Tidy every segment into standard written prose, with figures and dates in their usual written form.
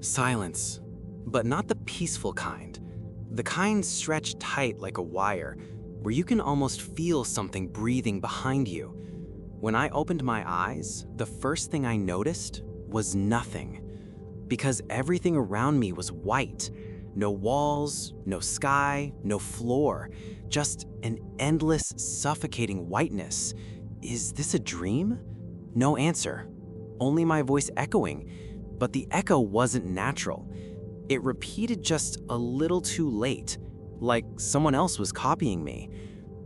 Silence, but not the peaceful kind. The kind stretched tight like a wire, where you can almost feel something breathing behind you. When I opened my eyes, the first thing I noticed was nothing. Because everything around me was white. No walls, no sky, no floor. Just an endless, suffocating whiteness. Is this a dream? No answer. Only my voice echoing. But the echo wasn't natural. It repeated just a little too late, like someone else was copying me.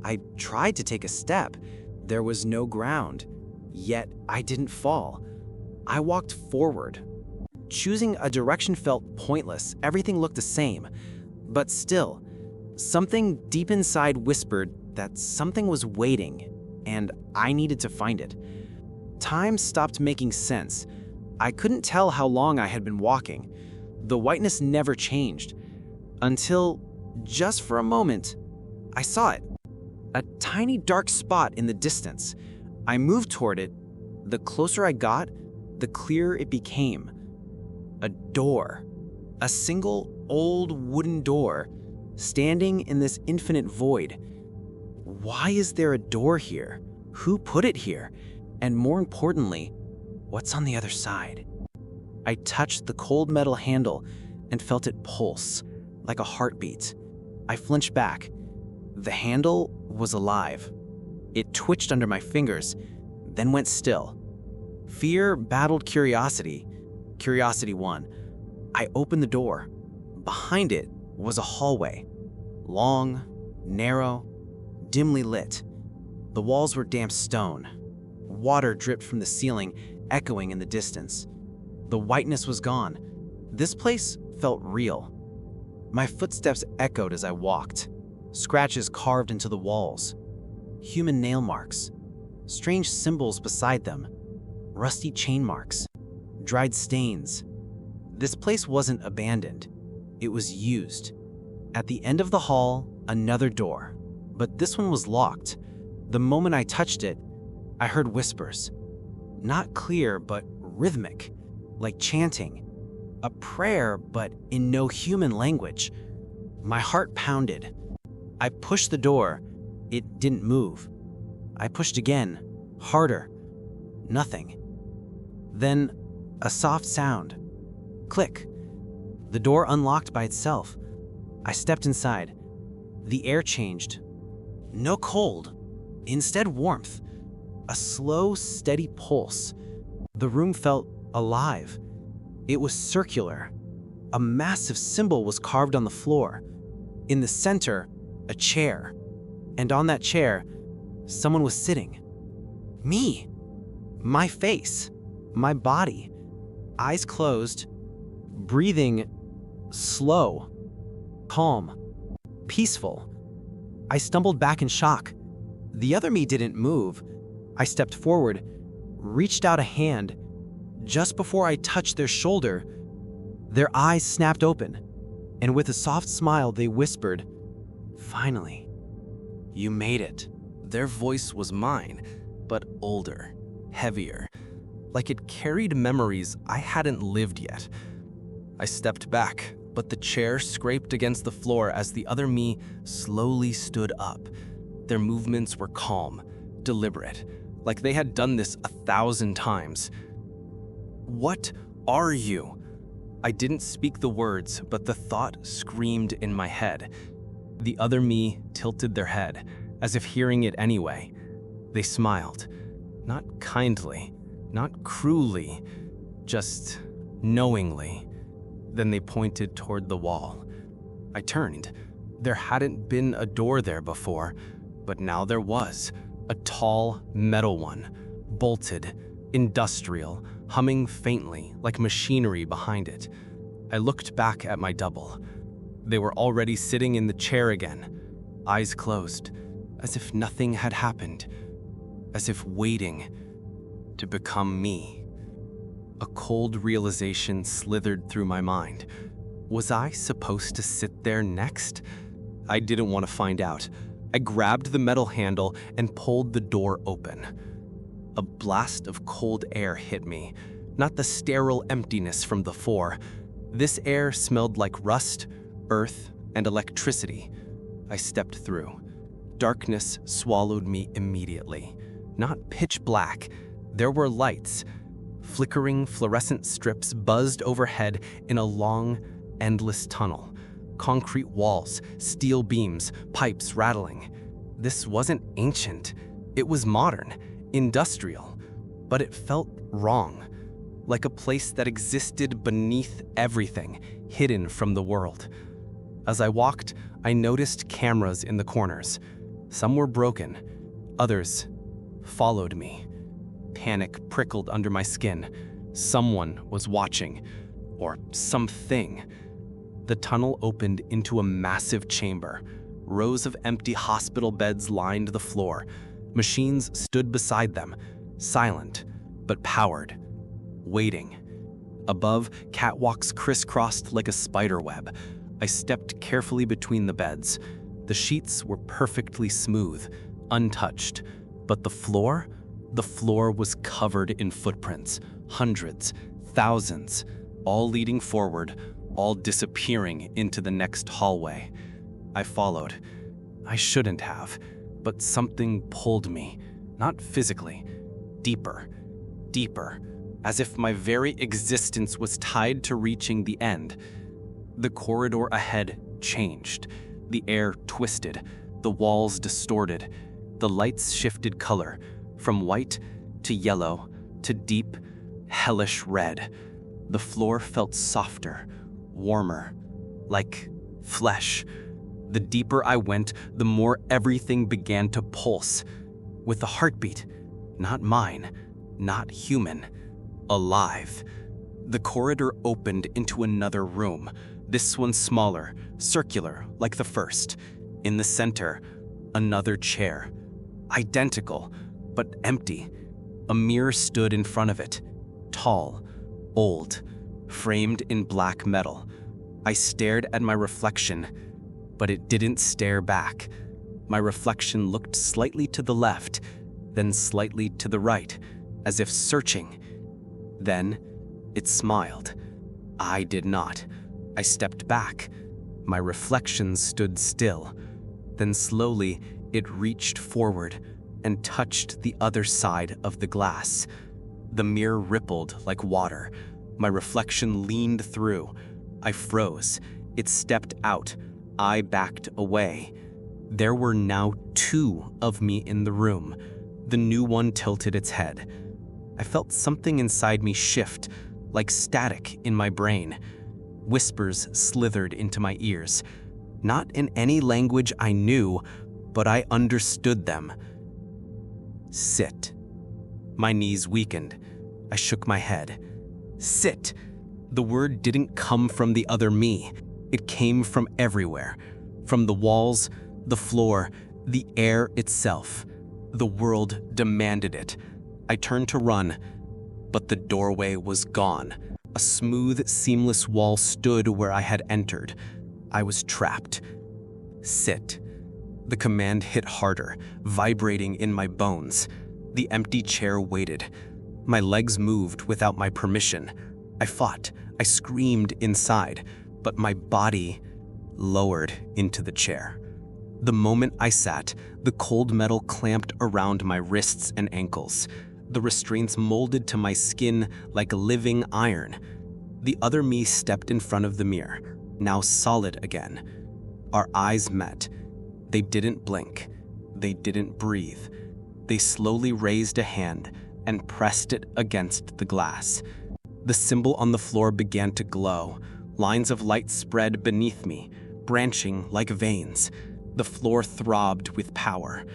I tried to take a step. There was no ground. Yet I didn't fall. I walked forward. Choosing a direction felt pointless. Everything looked the same. But still, something deep inside whispered that something was waiting, and I needed to find it. Time stopped making sense. I couldn't tell how long I had been walking. The whiteness never changed. Until, just for a moment, I saw it. A tiny dark spot in the distance. I moved toward it. The closer I got, the clearer it became. A door. A single old wooden door, standing in this infinite void. Why is there a door here? Who put it here? And more importantly, what's on the other side? I touched the cold metal handle and felt it pulse, like a heartbeat. I flinched back. The handle was alive. It twitched under my fingers, then went still. Fear battled curiosity. Curiosity won. I opened the door. Behind it was a hallway. Long, narrow, dimly lit. The walls were damp stone. Water dripped from the ceiling, echoing in the distance. The whiteness was gone. This place felt real. My footsteps echoed as I walked. Scratches carved into the walls. Human nail marks. Strange symbols beside them. Rusty chain marks. Dried stains. This place wasn't abandoned. It was used. At the end of the hall, another door. But this one was locked. The moment I touched it, I heard whispers. Not clear, but rhythmic. Like chanting. A prayer, but in no human language. My heart pounded. I pushed the door. It didn't move. I pushed again, harder. Nothing. Then, a soft sound. Click. The door unlocked by itself. I stepped inside. The air changed. No cold. Instead, warmth. A slow, steady pulse. The room felt alive. It was circular. A massive symbol was carved on the floor. In the center, a chair. And on that chair, someone was sitting. Me. My face. My body. Eyes closed. Breathing slow. Calm. Peaceful. I stumbled back in shock. The other me didn't move. I stepped forward, reached out a hand. Just before I touched their shoulder, their eyes snapped open, and with a soft smile, they whispered, "Finally, you made it." Their voice was mine, but older, heavier, like it carried memories I hadn't lived yet. I stepped back, but the chair scraped against the floor as the other me slowly stood up. Their movements were calm, deliberate, like they had done this 1,000 times. "What are you?" I didn't speak the words, but the thought screamed in my head. The other me tilted their head, as if hearing it anyway. They smiled, not kindly, not cruelly, just knowingly. Then they pointed toward the wall. I turned. There hadn't been a door there before, but now there was, a tall metal one, bolted, industrial, humming faintly like machinery behind it. I looked back at my double. They were already sitting in the chair again, eyes closed, as if nothing had happened, as if waiting to become me. A cold realization slithered through my mind. Was I supposed to sit there next? I didn't want to find out. I grabbed the metal handle and pulled the door open. A blast of cold air hit me, not the sterile emptiness from before, This air smelled like rust, earth, and electricity. I stepped through. Darkness swallowed me immediately. Not pitch black. There were lights. Flickering fluorescent strips buzzed overhead in a long, endless tunnel. Concrete walls, steel beams, pipes rattling. This wasn't ancient. It was modern, industrial, but it felt wrong, like a place that existed beneath everything, hidden from the world. As I walked, I noticed cameras in the corners. Some were broken, others followed me. Panic prickled under my skin. Someone was watching, or something. The tunnel opened into a massive chamber. Rows of empty hospital beds lined the floor. Machines stood beside them, silent but powered, waiting. Above, catwalks crisscrossed like a spider web. I stepped carefully between the beds. The sheets were perfectly smooth, untouched, but the floor was covered in footprints, hundreds, thousands, all leading forward, all disappearing into the next hallway. I followed. I shouldn't have, but something pulled me, not physically, deeper, deeper, as if my very existence was tied to reaching the end. The corridor ahead changed. The air twisted, the walls distorted, the lights shifted color, from white to yellow to deep, hellish red. The floor felt softer, warmer, like flesh. The deeper I went, the more everything began to pulse, with a heartbeat, not mine, not human, alive. The corridor opened into another room, this one smaller, circular, like the first. In the center, another chair, identical, but empty. A mirror stood in front of it, tall, old, framed in black metal. I stared at my reflection, but it didn't stare back. My reflection looked slightly to the left, then slightly to the right, as if searching. Then it smiled. I did not. I stepped back. My reflection stood still. Then slowly it reached forward and touched the other side of the glass. The mirror rippled like water. My reflection leaned through. I froze. It stepped out. I backed away. There were now two of me in the room. The new one tilted its head. I felt something inside me shift, like static in my brain. Whispers slithered into my ears. Not in any language I knew, but I understood them. Sit. My knees weakened. I shook my head. Sit. The word didn't come from the other me. It came from everywhere. From the walls, the floor, the air itself. The world demanded it. I turned to run, but the doorway was gone. A smooth, seamless wall stood where I had entered. I was trapped. Sit. The command hit harder, vibrating in my bones. The empty chair waited. My legs moved without my permission. I fought. I screamed inside, but my body lowered into the chair. The moment I sat, the cold metal clamped around my wrists and ankles. The restraints molded to my skin like living iron. The other me stepped in front of the mirror, now solid again. Our eyes met. They didn't blink. They didn't breathe. They slowly raised a hand and pressed it against the glass. The symbol on the floor began to glow. Lines of light spread beneath me, branching like veins. The floor throbbed with power.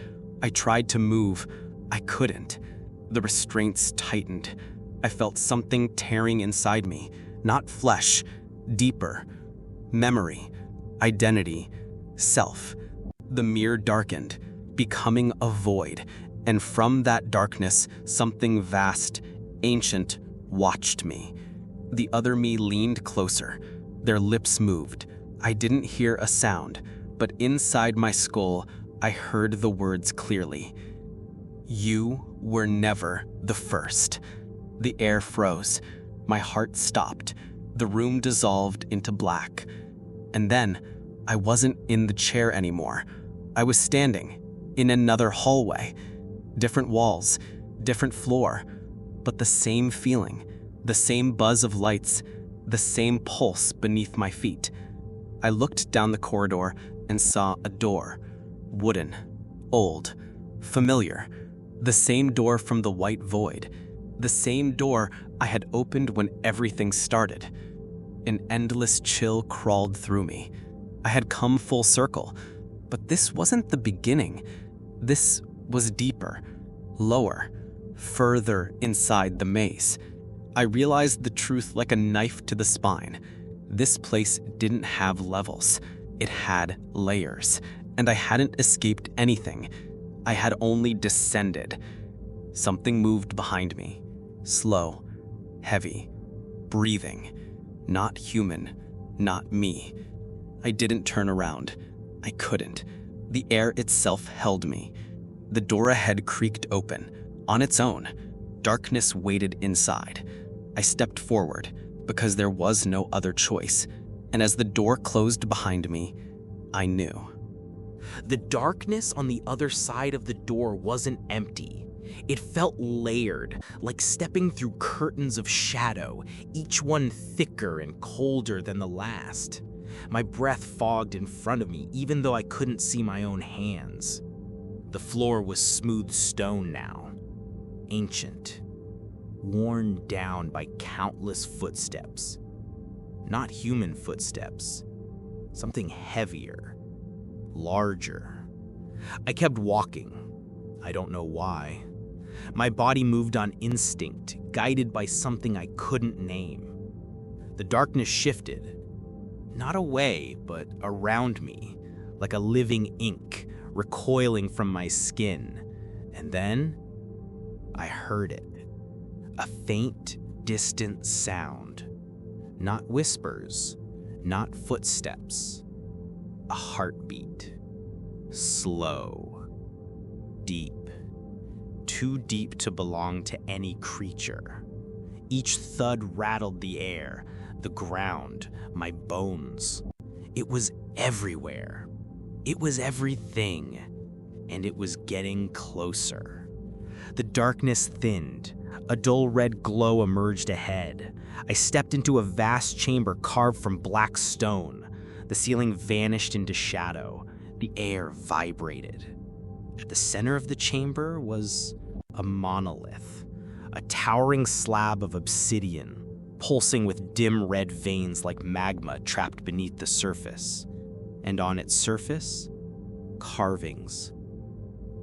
I tried to move. I couldn't. The restraints tightened. I felt something tearing inside me, not flesh, deeper. Memory, identity, self. The mirror darkened, becoming a void, and from that darkness, something vast, ancient, watched me. The other me leaned closer. Their lips moved. I didn't hear a sound, but inside my skull, I heard the words clearly. You were never the first. The air froze. My heart stopped. The room dissolved into black. And then, I wasn't in the chair anymore. I was standing in another hallway. Different walls, different floor, but the same feeling, the same buzz of lights, the same pulse beneath my feet. I looked down the corridor and saw a door. Wooden, old, familiar. The same door from the white void. The same door I had opened when everything started. An endless chill crawled through me. I had come full circle, but this wasn't the beginning. This was deeper, lower, further inside the maze. I realized the truth like a knife to the spine. This place didn't have levels. It had layers, and I hadn't escaped anything. I had only descended. Something moved behind me, slow, heavy, breathing. Not human, not me. I didn't turn around. I couldn't. The air itself held me. The door ahead creaked open, on its own. Darkness waited inside. I stepped forward, because there was no other choice. And as the door closed behind me, I knew. The darkness on the other side of the door wasn't empty. It felt layered, like stepping through curtains of shadow, each one thicker and colder than the last. My breath fogged in front of me, even though I couldn't see my own hands. The floor was smooth stone now, ancient, worn down by countless footsteps. Not human footsteps, something heavier, larger. I kept walking. I don't know why. My body moved on instinct, guided by something I couldn't name. The darkness shifted, not away, but around me, like a living ink recoiling from my skin. And then I heard it. A faint, distant sound. Not whispers, not footsteps. A heartbeat. Slow. Deep. Too deep to belong to any creature. Each thud rattled the air, the ground, my bones. It was everywhere. It was everything. And it was getting closer. The darkness thinned. A dull red glow emerged ahead. I stepped into a vast chamber carved from black stone. The ceiling vanished into shadow. The air vibrated. At the center of the chamber was a monolith, a towering slab of obsidian, pulsing with dim red veins like magma trapped beneath the surface. And on its surface, carvings.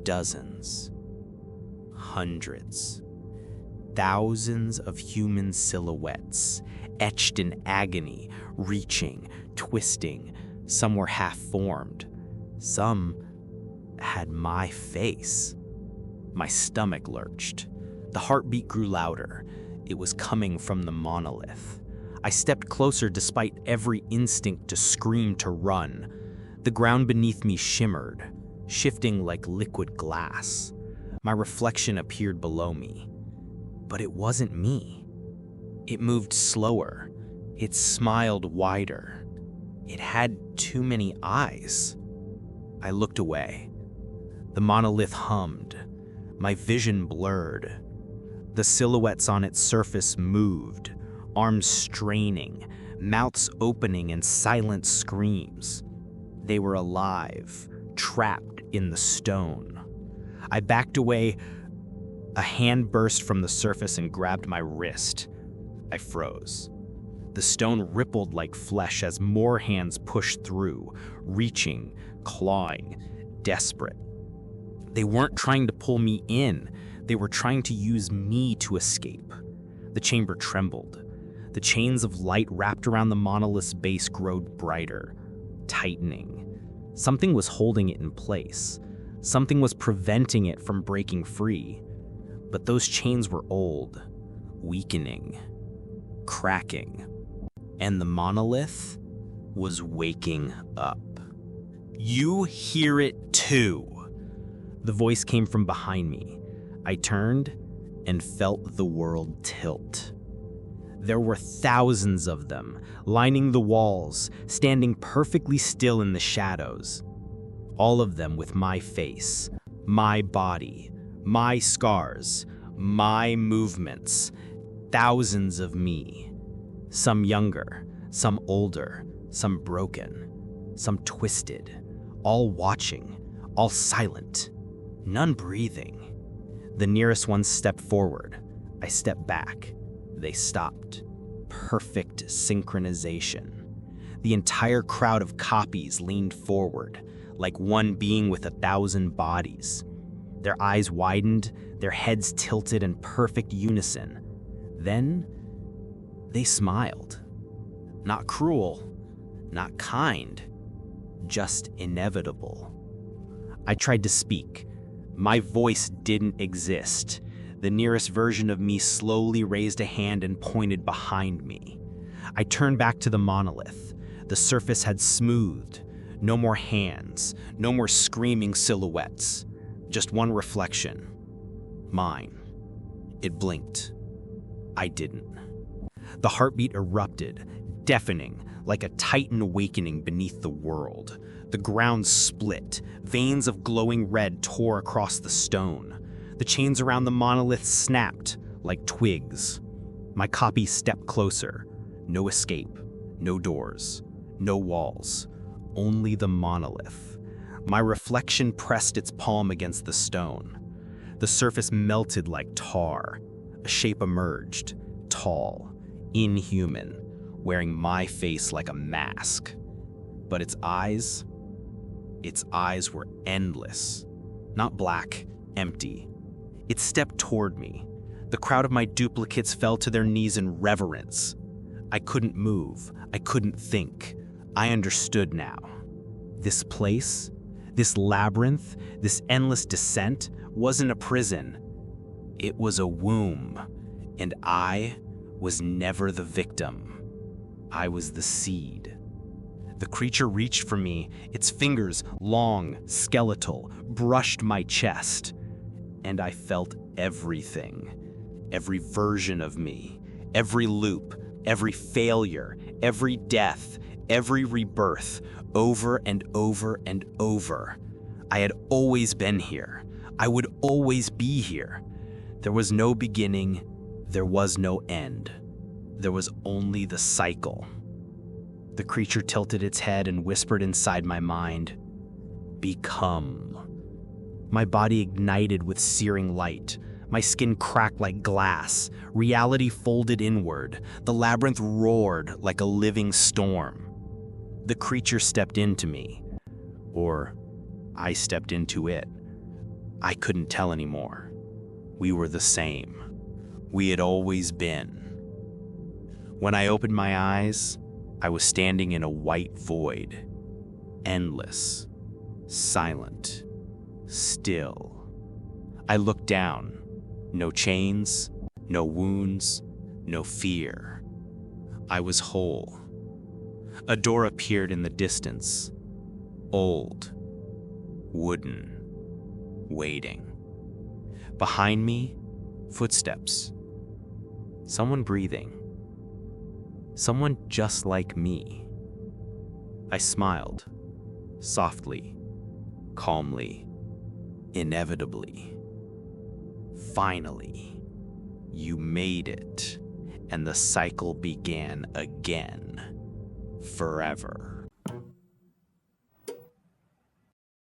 Dozens. Hundreds. Thousands of human silhouettes, etched in agony, reaching, twisting. Some were half-formed. Some had my face. My stomach lurched. The heartbeat grew louder. It was coming from the monolith. I stepped closer despite every instinct to scream, to run. The ground beneath me shimmered, shifting like liquid glass. My reflection appeared below me. But it wasn't me. It moved slower. It smiled wider. It had too many eyes. I looked away. The monolith hummed. My vision blurred. The silhouettes on its surface moved, arms straining, mouths opening in silent screams. They were alive, trapped in the stone. I backed away. A hand burst from the surface and grabbed my wrist. I froze. The stone rippled like flesh as more hands pushed through, reaching, clawing, desperate. They weren't trying to pull me in. They were trying to use me to escape. The chamber trembled. The chains of light wrapped around the monolith's base glowed brighter, tightening. Something was holding it in place. Something was preventing it from breaking free. But those chains were old, weakening, cracking. And the monolith was waking up. You hear it too. The voice came from behind me. I turned and felt the world tilt. There were thousands of them, lining the walls, standing perfectly still in the shadows. All of them with my face, my body, my scars, my movements. Thousands of me. Some younger, some older, some broken, some twisted, all watching, all silent, none breathing. The nearest ones stepped forward. I stepped back. They stopped. Perfect synchronization. The entire crowd of copies leaned forward, like one being with 1,000 bodies. Their eyes widened, their heads tilted in perfect unison. Then, they smiled. Not cruel, not kind, just inevitable. I tried to speak. My voice didn't exist. The nearest version of me slowly raised a hand and pointed behind me. I turned back to the monolith. The surface had smoothed. No more hands, no more screaming silhouettes. Just one reflection. Mine. It blinked. I didn't. The heartbeat erupted, deafening, like a titan awakening beneath the world. The ground split. Veins of glowing red tore across the stone. The chains around the monolith snapped like twigs. My copy stepped closer. No escape, no doors, no walls, only the monolith. My reflection pressed its palm against the stone. The surface melted like tar. A shape emerged, tall, inhuman, wearing my face like a mask. But its eyes were endless, not black, empty. It stepped toward me. The crowd of my duplicates fell to their knees in reverence. I couldn't move. I couldn't think. I understood now. This place, this labyrinth, this endless descent wasn't a prison. It was a womb, and I was never the victim. I was the seed. The creature reached for me. Its fingers, long, skeletal, brushed my chest. And I felt everything. Every version of me. Every loop. Every failure. Every death. Every rebirth. Over and over and over. I had always been here. I would always be here. There was no beginning. There was no end. There was only the cycle. The creature tilted its head and whispered inside my mind, "Become." My body ignited with searing light. My skin cracked like glass. Reality folded inward. The labyrinth roared like a living storm. The creature stepped into me. Or I stepped into it. I couldn't tell anymore. We were the same. We had always been. When I opened my eyes, I was standing in a white void. Endless. Silent. Still. I looked down. No chains, no wounds, no fear. I was whole. A door appeared in the distance. Old. Wooden. Waiting. Behind me, footsteps. Someone breathing. Someone just like me. I smiled. Softly. Calmly. Inevitably. Finally. You made it. And the cycle began again. Forever.